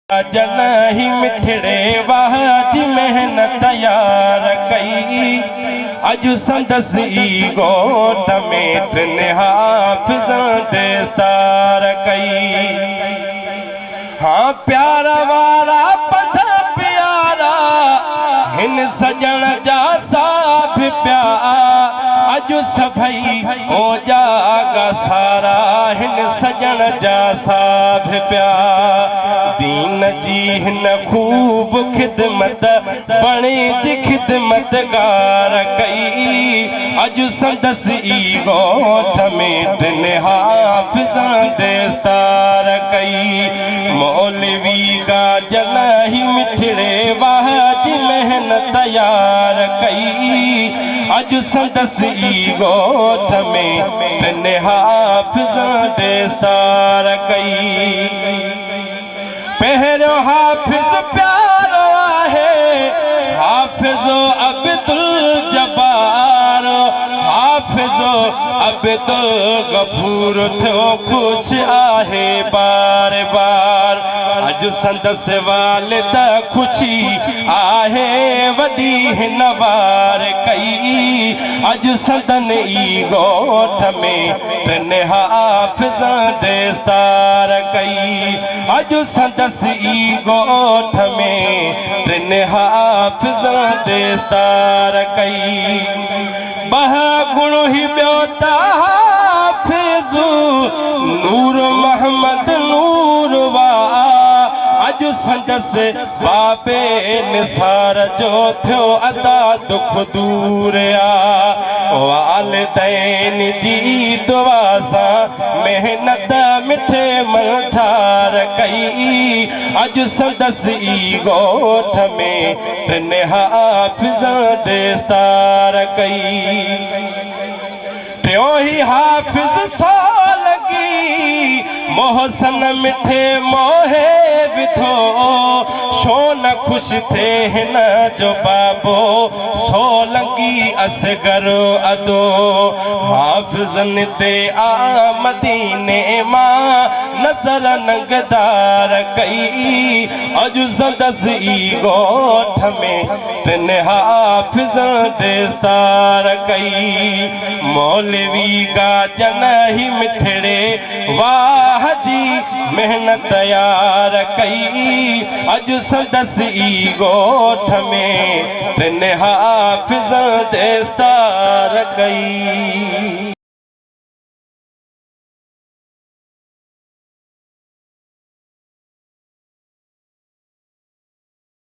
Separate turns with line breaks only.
जनही मिठड़े was मेहनत यार कई अज संदसी गोठ में टिन हाफिज़न देस्तार कई। हाँ प्यारा वारा पथ प्यारा हिन सजण जा साभ प्यारा अज सभई ओ जागा सारा हिन सजण जा साभ प्यारा दीन जी हिन खूब खिदमत बणे जी खिदमत गार कई अज संदसी गोठ में टिन हाफिज़न देस्तार कई। मौलवी का जनही मिठड़े वाज मेहनत यार कई अज संदसी गोठ में टिन हाफिज़न देस्तार कई। पहरो हाफिज़ प्यारो है हाफिज़ो अब्दुल जब्बार हाफिज़ो अब्दुल गफूर थियो खुश आहे बार बार अज संदस वालिद खुशी आहे वडी हिन वार कई अज संदन ई गोठ में टिन हाफिज़न देस्तार कई अज संदस ई गोठ में टिन हाफिज़न देस्तार कई। बह गुण ही ब्योता हाफिज़ नूर मोहम्मद नूर वा अज संदस बाबे निसार जो थियो अदा दुख दूर आ वालिदैन जी दुआ सां मेहनत मिठे मन ठार कई अज संदस ई गोठ में टिन हाफिज़न देस्तार कई। टियों ही हाफिज़ सो लगी मोहसन मिठे मोहे विधो शो न खुश थे हिन जो बाबो सो लगी असगर अदो हाफिज़न ते आ मदीने मां नज़र नंगदार कई अज संदस ई गोठ में टिन हाफिज़न देस्तार कई। मौलवी का जनही मिठड़े वाह जी मेहनत यार कई अज संदस ई गोठ में टिन हाफिज़न देस्तार कई।